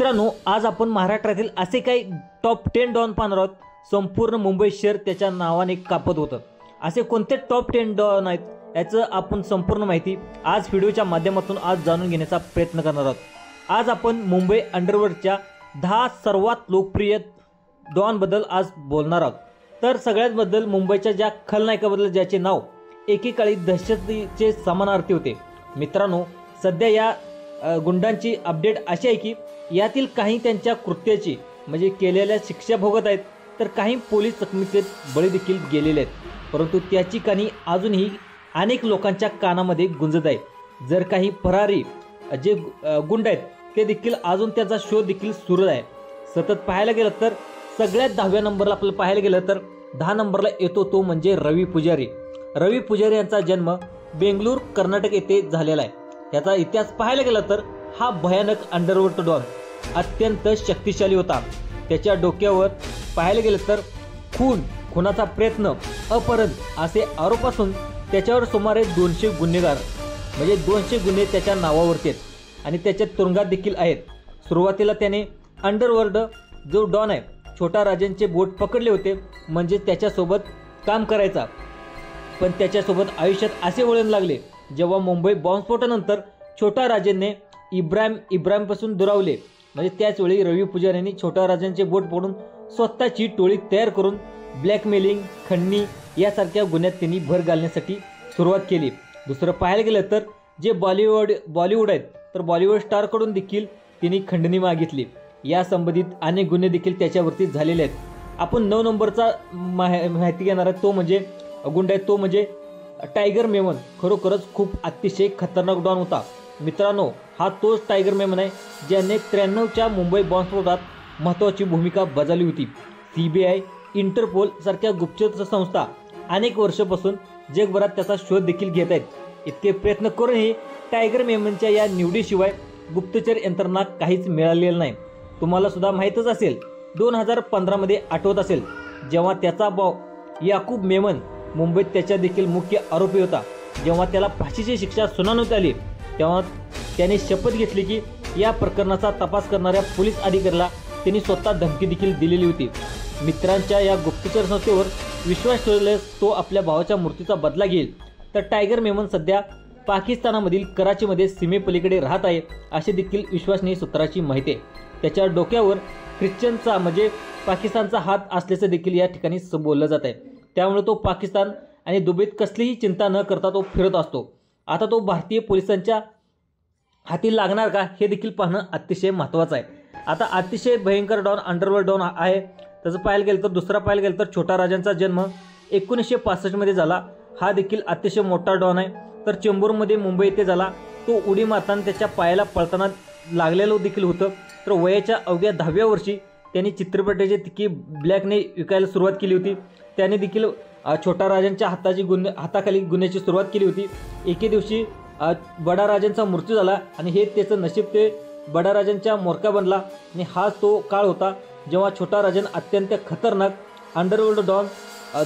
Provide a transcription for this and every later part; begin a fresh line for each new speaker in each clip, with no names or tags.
मित्रांनो, आज आपण महाराष्ट्रातील असे काही टॉप 10 डॉन पाहणार आहोत. संपूर्ण मुंबई शहर त्याच्या नावाने कापत होतं. असे कोणते टॉप 10 डॉन आहेत याचं आपण संपूर्ण माहिती आज व्हिडिओच्या माध्यमातून आज जाणून घेण्याचा प्रयत्न करणार आहोत. आज आपण मुंबई अंडरवर्ल्डच्या 10 सर्वात लोकप्रिय डॉनबद्दल आज बोलणार आहोत. तर सगळ्यात बद्दल मुंबईच्या ज्या खलनायकाबद्दल ज्याचे नाव एकेकाळी दहशतीचे समानार्थी होते. मित्रांनो, सध्या या गुंडांची अपडेट अशी आहे की यातील काही त्यांच्या कृत्याची म्हणजे केलेल्या शिक्षा भोगत आहेत, तर काही पोलीस चकमकीत बळी देखील गेलेले आहेत. परंतु त्याची कहाणी अजूनही अनेक लोकांच्या कानामध्ये गुंजत आहे. जर काही फरारी जे गुंड आहेत ते देखील अजून त्याचा शोध देखील सुरू आहे. सतत पाहायला गेलं तर सगळ्यात 10व्या नंबरला आपल्याला पाहायला गेलं तर 10 नंबरला येतो तो म्हणजे रवी पुजारी. रवी पुजारी यांचा जन्म बेंगळूर कर्नाटक येथे झालेला आहे. याचा इतिहास पाहायला गेला तर हा भयानक अंडरवर्ल्ड डॉन अत्यंत शक्तिशाली होता. त्याच्या डोक्यावर पाहायला गेलं तर खुनाचा प्रयत्न, अपहरण असे आरोप असून त्याच्यावर सुमारे 200 गुन्हेगार म्हणजे 200 गुन्हे त्याच्या नावावरती आहेत आणि त्याच्या तुरुंगात देखील आहेत. सुरुवातीला त्याने अंडरवर्ल्ड जो डॉन आहे छोटा राजनचे बोट पकडले होते म्हणजे त्याच्यासोबत काम करायचा. पण त्याच्यासोबत आयुष्यात असे वळण लागले जेव्हा मुंबई बॉम्बस्फोटानंतर छोटा राजनने इब्राहिमपासून दुरावले. म्हणजे त्याचवेळी रवी पुजारी यांनी छोटा राजनचे बोट पकडून स्वतःची टोळी तयार करून ब्लॅकमेलिंग, खंडणी यासारख्या गुन्ह्यात त्यांनी भर घालण्यासाठी सुरुवात केली. दुसरं पाहायला गेलं तर जे बॉलिवूड आहेत तर बॉलिवूड स्टारकडून देखील त्यांनी खंडणी मागितली. या संबंधित अनेक गुन्हे देखील त्याच्यावरती झालेले आहेत. आपण 9 नंबरचा माहिती घेणार आहे तो म्हणजे गुंड आहे तो म्हणजे टायगर मेमन. खरोखरच खूप अतिशय खतरनाक डॉन होता. मित्रांनो, हा तोच टायगर मेमन आहे ज्याने 93च्या मुंबई बॉम्बस्फोटात महत्त्वाची भूमिका बजावली होती. CBI, इंटरपोल सारख्या गुप्तचर संस्था अनेक वर्षापासून जगभरात त्याचा शोध देखील घेत आहेत. इतके प्रयत्न करूनही टायगर मेमनच्या या निवडीशिवाय गुप्तचर यंत्रणा काहीच मिळालेलं नाही. तुम्हाला सुद्धा माहीतच असेल 2015मध्ये आठवत असेल जेव्हा त्याचा भाऊ याकूब मेमन मुंबईत त्याच्या देखील मुख्य आरोपी होता. जेव्हा त्याला फाशीची शिक्षा सुनावण्यात आली तेव्हा त्याने शपथ घेतली की या प्रकरणाचा तपास करणाऱ्या पोलीस अधिकाऱ्याला त्यांनी स्वतः धमकी देखील दिलेली होती. मित्रांच्या या गुप्तचर संस्थेवर विश्वास ठेवल्यास तो आपल्या भावाच्या मृत्यूचा बदला घेईल. तर टायगर मेमन सध्या पाकिस्तानामधील कराचीमध्ये सीमेपलीकडे राहत आहे अशी देखील विश्वसनीय सूत्राची माहिती आहे. त्याच्या डोक्यावर ख्रिश्चनचा म्हणजे पाकिस्तानचा हात असल्याचं देखील या ठिकाणी बोललं जात आहे. त्यामुळे तो पाकिस्तान आणि दुबईत कसलीही चिंता न करता तो फिरत असतो. आता तो भारतीय पोलिसांच्या हाती लागणार का हे देखील पाहणं अतिशय महत्त्वाचं आहे. आता अतिशय भयंकर डॉन अंडरवर्ल्ड डॉन आहे. तसं पाहायला गेलं तर दुसरा पाहायला गेलं तर छोटा राजांचा जन्म 1965मध्ये झाला. हा देखील अतिशय मोठा डॉन आहे. तर चेंबूरमध्ये मुंबई येथे झाला. तो उडी मारताना त्याच्या पायाला पळताना लागलेलं देखील होतं. तर वयाच्या अवघ्या 10व्या वर्षी त्यांनी चित्रपटाचे तिकीट ब्लॅकने विकायला सुरुवात केली होती. त्याने देखील छोटा राजांच्या हाताखाली गुन्ह्याची सुरुवात केली होती. एके दिवशी बडा राजांचा मृत्यू झाला आणि हे त्याचं नशीब ते बडा राजांच्या मोरका बनला. आणि हा तो काळ होता जेव्हा छोटा राजन अत्यंत खतरनाक अंडरवर्ल्ड डॉन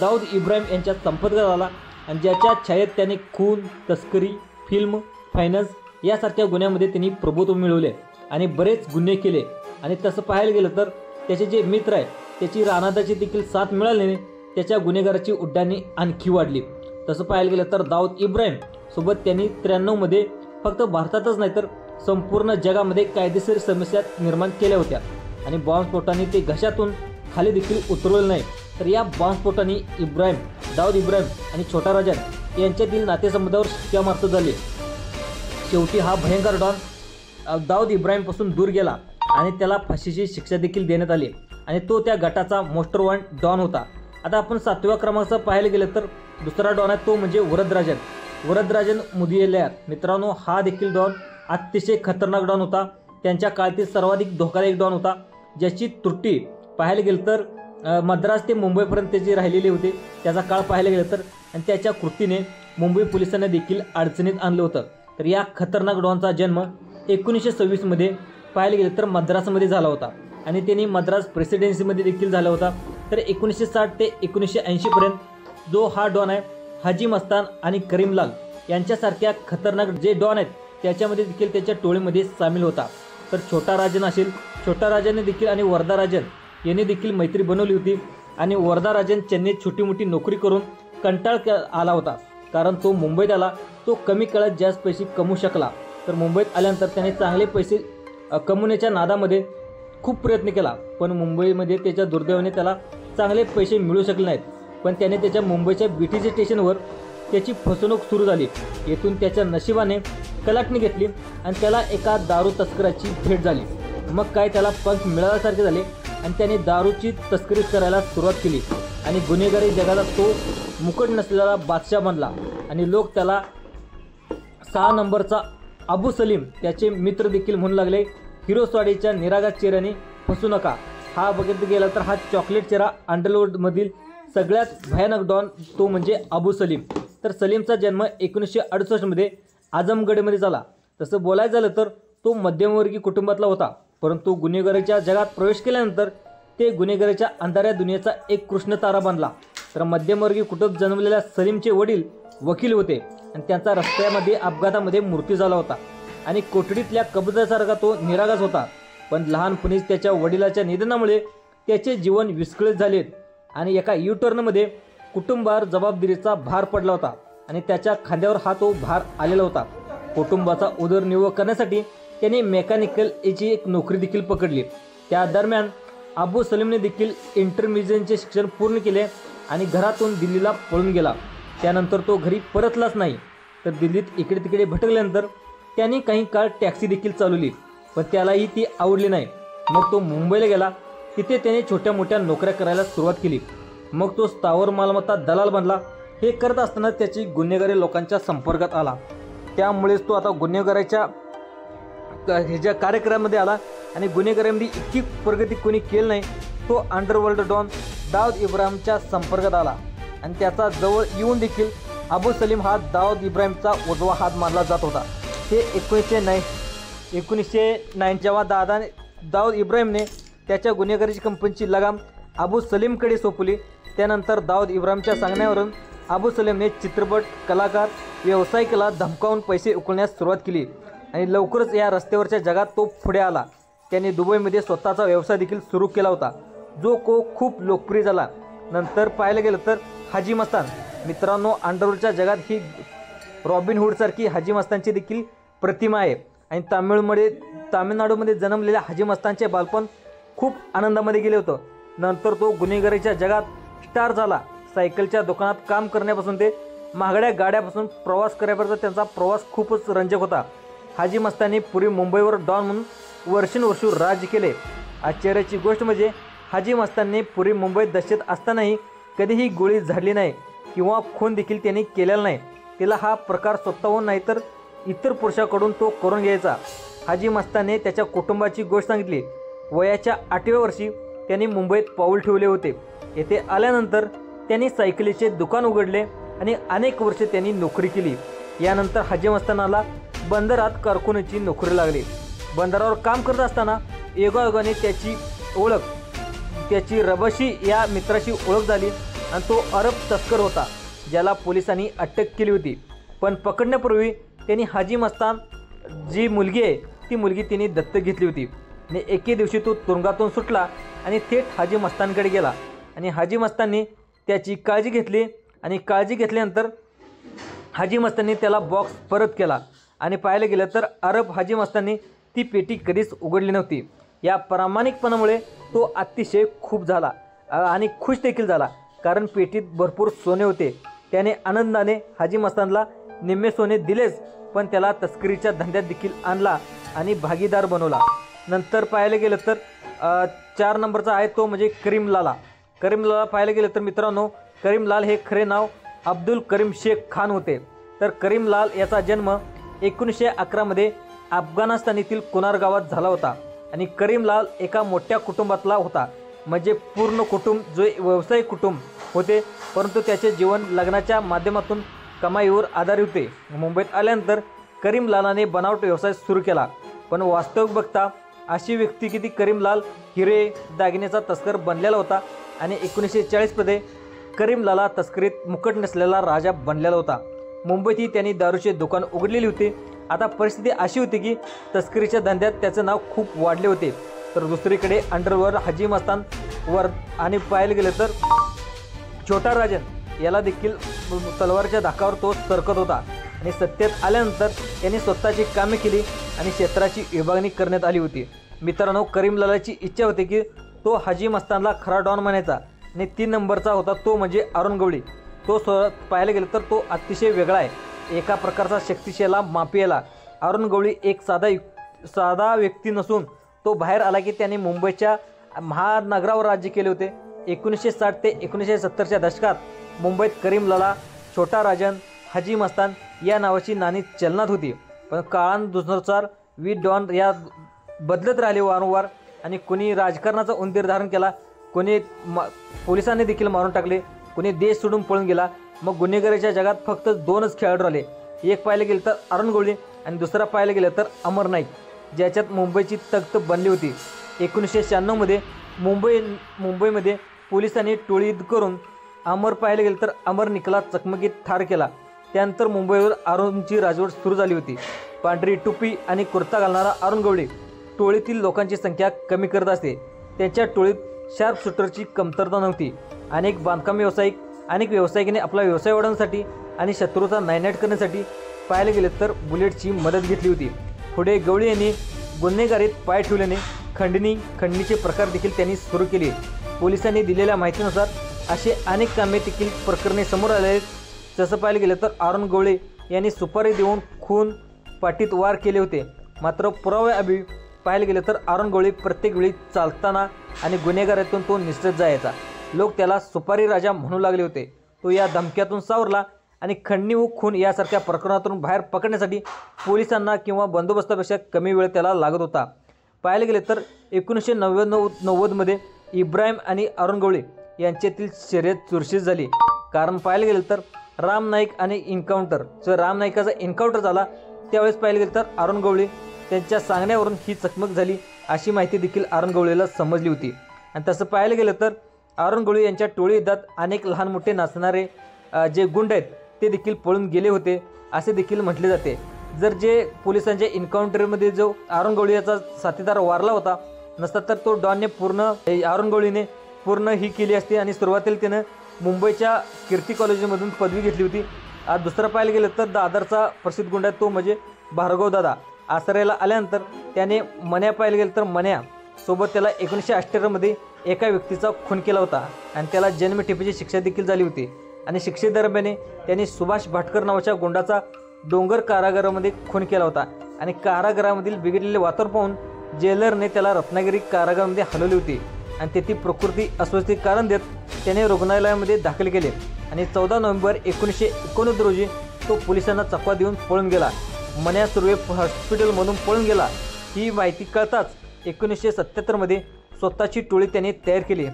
दाऊद इब्राहिम यांच्या संपर्कात आला आणि ज्याच्या छायेत त्याने खून, तस्करी, फिल्म, फायनान्स यासारख्या गुन्ह्यामध्ये त्यांनी प्रभुत्व मिळवले आणि बरेच गुन्हे केले. आणि तसं पाहायला गेलं तर त्याचे जे मित्र आहे त्याची रानादाची देखील साथ मिळाल्याने त्याच्या गुन्हेगाराची उड्डाणे आणखी वाढली. तसं पाहायला गेलं तर दाऊद इब्राहिम सोबत त्यांनी 93मध्ये फक्त भारतातच नाही तर संपूर्ण जगामध्ये कायदेशीर समस्या निर्माण केल्या होत्या आणि बॉम्बस्फोटाने ते घशातून खाली देखील उतरवले नाही. तर या बॉम्बस्फोटाने दाऊद इब्राहिम आणि छोटा राजन यांच्यातील नातेसंबंधावर शिक्का मारत झाले. शेवटी हा भयंकर डॉन दाऊद इब्राहिमपासून दूर गेला आणि त्याला फाशीची शिक्षा देखील देण्यात आली आणि तो त्या गटाचा मोस्ट वॉन्टेड डॉन होता. आता आपण 7व्या क्रमांकाचं पाहायला गेलं तर दुसरा डॉन आहे तो म्हणजे वरदराजन मुदियालार. मित्रांनो, हा देखील डॉन अतिशय खतरनाक डॉन होता. त्यांच्या काळातील सर्वाधिक धोकादायक डॉन होता. ज्याची त्रुटी पाहायला गेलं तर मद्रास ते मुंबईपर्यंत त्याची राहिलेली होती. त्याचा काळ पाहायला गेलं तर आणि त्याच्या कृतीने मुंबई पोलिसांना देखील अडचणीत आणलं होतं. तर या खतरनाक डॉनचा जन्म 1926मध्ये पाहायला गेलं तर मद्रासमध्ये झाला होता आणि त्यांनी मद्रास प्रेसिडेन्सीमध्ये देखील झाला होता. तर 1960 ते 1980पर्यंत जो हा डॉन आहे हाजी मस्तान आणि करीमलाल यांच्यासारख्या खतरनाक जे डॉन आहेत त्याच्यामध्ये देखील त्याच्या टोळीमध्ये सामील होता. तर छोटा राजन असेल छोटा राजाने देखील आणि वर्धा राजन यांनी देखील मैत्री बनवली होती आणि वर्धा राजन चेन्नईत छोटी मोठी नोकरी करून कंटाळ आला होता, कारण तो मुंबईत आला, तो कमी काळात जास्त पैसे कमवू शकला. तर मुंबईत आल्यानंतर त्याने चांगले पैसे कमवण्याच्या नादामध्ये खूप प्रयत्न केला, पण मुंबईमध्ये त्याच्या दुर्दैवाने त्याला चांगले पैसे मिळू शकले नाहीत. पण त्याने त्याच्या मुंबईच्या बीटीसी स्टेशनवर त्याची फसवणूक सुरू झाली. येथून त्याच्या नशिबाने कलाटणी घेतली आणि त्याला एका दारू तस्कराची भेट झाली. मग काय त्याला पंख मिळाल्यासारखे झाले आणि त्याने दारूची तस्करी करायला सुरुवात केली आणि गुन्हेगारी जगाला तो मुकुट नसलेला बादशाह बनला आणि लोक त्याला 6 नंबरचा अबू सलीम त्याचे मित्र देखील म्हणू लागले. हिरोस्वाडीच्या निरागस चेहऱ्याने फसू नका. हा बघितलं गेला तर हा चॉकलेट चेहरा अंडरवर्ल्डमधील सगळ्यात भयानक डॉन तो म्हणजे अबू सलीम. तर सलीमचा जन्म 1968 मध्ये आजमगडमध्ये झाला. तसं बोलायचं झालं तर तो मध्यमवर्गीय कुटुंबातला होता, परंतु गुन्हेगारीच्या जगात प्रवेश केल्यानंतर ते गुन्हेगारीच्या अंधाऱ्या दुनियेचा एक कृष्ण तारा बनला. तर मध्यमवर्गीय कुटुंबात जन्मलेल्या सलीमचे वडील वकील होते आणि त्यांचा रस्त्यामध्ये अपघातामध्ये मृत्यू झाला होता आणि कोठडीतल्या कबजासारखा तो निरागस होता. पण लहानपणीच त्याच्या वडिलाच्या निधनामुळे त्याचे जीवन विस्कळीत झाले आणि एका युटर्नमध्ये कुटुंबावर जबाबदारीचा भार पडला होता आणि त्याच्या खांद्यावर हा तो भार आलेला होता. कुटुंबाचा उदरनिर्वाह करण्यासाठी त्याने मेकॅनिकल याची एक नोकरी देखील पकडली. त्या दरम्यान अबू सलीमने देखील इंटरमिजिएटचे शिक्षण पूर्ण केले आणि घरातून दिल्लीला पळून गेला. त्यानंतर तो घरी परतलाच नाही. तर दिल्लीत इकडे तिकडे भटकल्यानंतर त्याने काही काळ टॅक्सी देखील चालवली, पण त्यालाही ती आवडली नाही. मग तो मुंबईला गेला. तिथे त्याने छोट्या मोठ्या नोकऱ्या करायला सुरुवात केली. मग तो स्थावर मालमत्ता दलाल बनला. हे करत असताना त्याची गुन्हेगारी लोकांच्या संपर्कात आला. त्यामुळेच तो आता गुन्हेगाराच्या ह्याच्या कार्यक्रमामध्ये आला आणि गुन्हेगारांमध्ये इतकी प्रगती कोणी केली नाही. तो अंडरवर्ल्ड डॉन दाऊद इब्राहिमच्या संपर्कात आला आणि त्याचा जवळ येऊन देखील अबू सलीम हा दाऊद इब्राहिमचा उजवा हात मानला जात होता. ते 1909 जेव्हा दाऊद इब्राहिमने त्याच्या गुन्हेगारीची कंपनीची लगाम अबू सलीमकडे सोपवली, त्यानंतर दाऊद इब्राहिमच्या सांगण्यावरून अबू सलीमने चित्रपट कलाकार व्यावसायिकाला धमकावून पैसे उकळण्यास सुरुवात केली आणि लवकरच या रस्त्यावरच्या जगात तो पुढे आला. त्याने दुबईमध्ये स्वतःचा व्यवसाय देखील सुरू केला होता, जो खूप लोकप्रिय झाला. नंतर पाहायला गेलं तर हाजी मस्तान मित्रांनो, अंडरवर्ल्डच्या जगात ही रॉबिन हुडसारखी हाजी मस्तानची देखील प्रतिमा आहे आणि तामिळनाडूमध्ये जन्मलेल्या हाजी मस्तानचे बालपण खूप आनंदामध्ये गेले होतं. नंतर तो गुन्हेगारीच्या जगात स्टार झाला. सायकलच्या दुकानात काम करण्यापासून ते महागड्या गाड्यापासून प्रवास करण्यापर्यंत त्यांचा प्रवास खूपच रंजक होता. हाजी मस्तानने पूर्वी मुंबईवर डॉन म्हणून वर्षानुवर्षे राज्य केले. आश्चर्याची गोष्ट म्हणजे हाजी मस्तानने पूर्वी मुंबईत दहशत असतानाही कधीही गोळी झाडली नाही किंवा खून देखील त्यांनी केलेला नाही. तिला हा प्रकार स्वतःहून नाही तर इतर पुरुषाकडून तो करून घ्यायचा. हाजी मस्तानने त्याच्या कुटुंबाची गोष्ट सांगितली. वयाच्या 8व्या वर्षी त्यांनी मुंबईत पाऊल ठेवले होते. येथे आल्यानंतर त्यांनी सायकलीचे दुकान उघडले आणि अनेक वर्षे त्यांनी नोकरी केली. यानंतर हाजी मस्तानाला बंदरात कारकुनाची नोकरी लागली. बंदरावर काम करत असताना योगायोगाने त्याची रबशी या मित्राशी ओळख झाली आणि तो अरब तस्कर होता, ज्याला पोलिसांनी अटक केली होती. पण पकडण्यापूर्वी त्यांनी हाजी मस्तान जी मुलगी आहे ती मुलगी त्यांनी दत्तक घेतली होती आणि एके दिवशी तो तुरुंगातून सुटला आणि थेट हाजी मस्तानकडे गेला आणि हाजी मस्तानने त्याची काळजी घेतली आणि काळजी घेतल्यानंतर हाजी मस्तानने त्याला बॉक्स परत केला आणि पाहायला गेलं तर अरब हाजी मस्तानने ती पेटी कधीच उघडली नव्हती. या प्रामाणिकपणामुळे तो अतिशय खूप झाला आणि खुश देखील झाला, कारण पेटीत भरपूर सोने होते. त्याने आनंदाने हाजी मस्तानला निम्मे सोने दिलेच, पण त्याला तस्करीच्या धंद्यात देखील आणला आणि भागीदार बनवला. नंतर पाहायला गेलं तर 4 नंबरचा आहे तो म्हणजे करीम लाला. करीम लाला पाहायला गेलं तर मित्रांनो, करीम लाल हे खरे नाव अब्दुल करीम शेख खान होते. तर करीम लाल याचा जन्म 1911 मध्ये अफगाणिस्तान येथील कुनार गावात झाला होता आणि करीम लाल एका मोठ्या कुटुंबातला होता, म्हणजे पूर्ण कुटुंब जो व्यावसायिक कुटुंब होते, परंतु त्याचे जीवन लग्नाच्या माध्यमातून कमाईवर आधारित होते. मुंबईत आल्यानंतर करीम लालाने बनावट व्यवसाय सुरू केला, पण वास्तविक बघता अशी व्यक्ती की ती करीम लाल हिरे दागिन्याचा तस्कर बनलेला होता आणि 1940 मध्ये करीम लाला तस्करीत मुकट नसलेला राजा बनलेला होता. मुंबईतही त्यांनी दारूचे दुकान उघडलेली होती. आता परिस्थिती अशी होती की तस्करीच्या धंद्यात त्याचं नाव खूप वाढले होते. तर दुसरीकडे अंडरवर हाजी मस्तान वर आणि पाहायला गेलं तर छोटा राजन याला देखील तलवारच्या धाकावर तो सरकत होता आणि सत्तेत आल्यानंतर यांनी स्वतःची कामे केली आणि क्षेत्राची विभागणी करण्यात आली होती। मित्रांनो, करीमलालाची इच्छा होती की तो हाजी मस्तानला खरा डॉन म्हणायचा आणि 3 नंबरचा होता तो म्हणजे अरुण गवळी। तो पाहायला गेलं तर तो अतिशय वेगळा आहे, एका प्रकारचा शक्तिशाला माफियाला। अरुण गवळी एक साधा व्यक्ती नसून तो बाहेर आला की त्याने मुंबईच्या महानगरावर राज्य केले होते। 1960 ते 1970च्या दशकात मुंबईत करीमलाला, छोटा राजन, हाजी मस्तान या नावाची नाणी चलनात होती। पण काळानुसार वी डॉन या बदलत राहिले वारंवार आणि कोणी राजकारणाचा उंदीर धारण केला, कोणी पोलिसांनी देखील मारून टाकले, कोणी देश सोडून पळून गेला। मग गुन्हेगारीच्या जगात फक्त 2च खेळाडू राहिले, एक पाहायला गेलं तर अरुण गवळी आणि दुसरा पाहायला गेलं तर अमर नाईक, ज्याच्यात मुंबईची तख्त बनली होती। 1996 मध्ये मुंबईमध्ये पोलिसांनी टोळी करून अमर पाहायला गेलं तर अमर निकला चकमकीत ठार केला। त्यानंतर मुंबईवर अरुणची राजवट सुरू झाली होती। पांढरी टोपी आणि कुर्ता घालणारा अरुण गवळी टोळीतील लोकांची संख्या कमी करत असते। त्यांच्या टोळीत शार्प शूटरची कमतरता नव्हती। अनेक व्यावसायिकांनी आपला व्यवसाय वाढवण्यासाठी आणि शत्रूचा नायनाट करण्यासाठी पाहायला गेले तर बुलेटची मदत घेतली होती। पुढे गवळी यांनी गुन्हेगारीत पाय ठेवल्याने खंडणीचे प्रकार देखील त्यांनी सुरू केले। पोलिसांनी दिलेल्या माहितीनुसार असे अनेक कामे देखील प्रकरणे समोर आले आहेत। जसं पाहायला गेलं तर अरुण गवळी यांनी सुपारी देऊन खून पाठीत वार केले होते। मात्र पुराव्याअभावी पाहायला गेलं तर अरुण गवळी प्रत्येक वेळी चालताना आणि गुन्हेगारातून तो निसटत जायचा। लोक त्याला सुपारी राजा म्हणू लागले होते। तो या धमक्यातून सावरला आणि खंडणी व खून यासारख्या प्रकरणातून बाहेर पकडण्यासाठी पोलिसांना किंवा बंदोबस्तापेक्षा कमी वेळ त्याला लागत होता। पाहायला गेले तर 1990 मध्ये इब्राहिम आणि अरुण गवळी यांच्यातील शर्यत चुरशीत झाली। कारण पाहायला गेलं तर राम नाईक आणि राम नाईकाचा एन्काउंटर झाला त्यावेळेस पाहायला गेलं तर अरुण गवळी त्यांच्या सांगण्यावरून ही चकमक झाली अशी माहिती देखील अरुण गवळीला समजली होती। आणि तसं पाहायला गेलं तर अरुण गवळी यांच्या टोळी युद्धात अनेक लहान मोठे नाचणारे जे गुंड आहेत ते देखील पळून गेले होते असे देखील म्हटले जाते। जर जे पोलिसांच्या एन्काउंटरमध्ये जो अरुण गवळी याचा साथीदार वारला होता नसता तर तो डॉनने अरुण गवळीने पूर्ण ही केली असती आणि सुरुवातीला त्यानं मुंबईच्या कीर्ती कॉलेजमधून पदवी घेतली होती। आज दुसरं पाहायला गेलं तर दादरचा प्रसिद्ध गुंड आहे तो म्हणजे भार्गव दादा। आसऱ्याला आल्यानंतर त्याने मन्या पाहायला गेलं तर मन्या सोबत त्याला 1978 मध्ये एका व्यक्तीचा खून केला होता आणि त्याला जन्मठेपेची शिक्षा देखील झाली होती। आणि शिक्षेदरम्यान त्यांनी सुभाष भाटकर नावाच्या गुंडाचा डोंगर कारागृहामध्ये खून केला होता आणि कारागृहामधील बिघडलेले वातावरण पाहून जेलरने त्याला रत्नागिरी कारागृहामध्ये हलवली होती आणि तेथील प्रकृती अस्वस्थतेचे कारण देत त्याने रुग्णालयामध्ये दाखल केले आणि 14 नोव्हेंबर 1919 रोजी तो पोलिसांना चकवा देऊन पळून गेला। मन्या सुर्वे हॉस्पिटलमधून पळून गेला ही माहिती कळताच 1977 मध्ये स्वतःची टोळी त्याने तयार केली।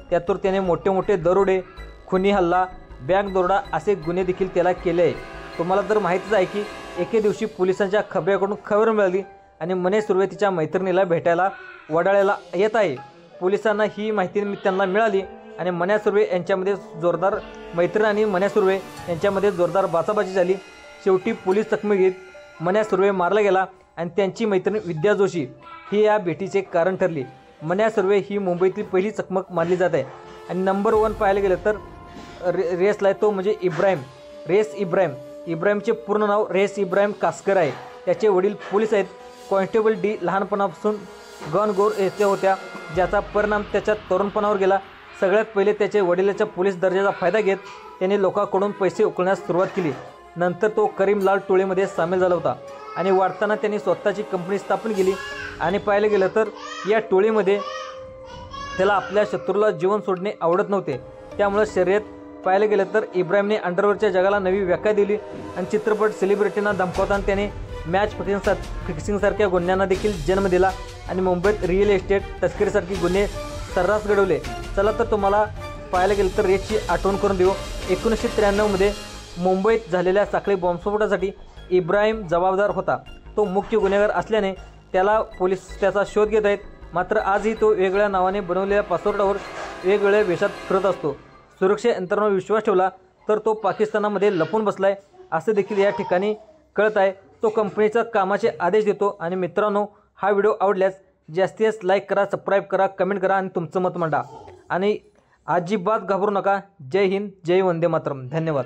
त्यातून त्याने मोठे दरोडे, खुनी हल्ला, बँक दरोडा असे गुन्हे देखील त्याला केले आहे। तुम्हाला तर माहितीच आहे की एके दिवशी पोलिसांच्या खबऱ्याकडून खबर मिळाली आणि मन्या सुर्वे तिच्या मैत्रिणीला भेटायला वडाळ्याला येत आहे। पोलिसांना ही माहिती त्यांना मिळाली आणि मन्या सुर्वे यांच्यामध्ये जोरदार मैत्रीण आणि मन्या सुर्वे यांच्यामध्ये जोरदार बाचाबाची झाली। शेवटी पोलीस चकमकीत मन्या सुर्वे मारला गेला आणि त्यांची मैत्रीण विद्या जोशी ही या भेटीचे कारण ठरली। मन्या सुर्वे ही मुंबईतील पहिली चकमक मानली जात आहे आणि नंबर 1 पाहायला गेलं तर रेसला तो म्हणजे इब्राहिमचे पूर्ण नाव रेस इब्राहिम कासकर आहे। त्याचे वडील पोलीस आहेत। कॉन्स्टेबल डी लहानपणापासून गनगोर येथे होत्या ज्याचा परिणाम त्याच्या तरुणपणावर गेला। सगळ्यात पहिले त्याचे वडिलांच्या पोलीस दर्जाचा फायदा घेत त्याने लोकांकडून पैसे उकळण्यास सुरुवात केली। नंतर तो करीमलाल टोळीमध्ये सामील झाला होता आणि वाढताना त्यांनी स्वतःची कंपनी स्थापन केली आणि पाहायला गेलं तर या टोळीमध्ये त्याला आपल्या शत्रूला जीवन सोडणे आवडत नव्हते। त्यामुळे शर्यत पाहायला गेलं तर इब्राहिमने अंडरवर्ल्डच्या जगाला नवी व्याख्या दिली आणि चित्रपट सेलिब्रिटींना धमकावताना त्याने मॅच फिक्सिंगसारख्या गुन्ह्यांना देखील जन्म दिला आणि मुंबईत रिअल इस्टेट तस्करीसारखे गुन्हे सर्रास घडवले। चला तर तुम्हाला पाहायला गेलं तर रेसची आठवण करून देऊ। 1993 मध्ये मुंबईत झालेल्या साखळी बॉम्बस्फोटासाठी इब्राहिम जबाबदार होता। तो मुख्य गुन्हेगार असल्याने त्याला पोलीस त्याचा शोध घेत आहेत। मात्र आजही तो वेगळ्या नावाने बनवलेल्या पासपोर्टवर वेगवेगळ्या वेशात फिरत असतो। सुरक्षा यंत्रणांवर विश्वास ठेवला तर तो पाकिस्तानामध्ये लपून बसलाय असं देखील या ठिकाणी कळत आहे। तो कंपनीचा कामाचे आदेश देतो। आणि मित्रांनो, हा व्हिडिओ आवडल्यास जास्तीत जास्त लाईक करा, सबस्क्राईब करा, कमेंट करा आणि तुमचं मत मांडा. आणि अजिबात घाबरू नका. जय हिंद, जय वंदे मातरम. धन्यवाद.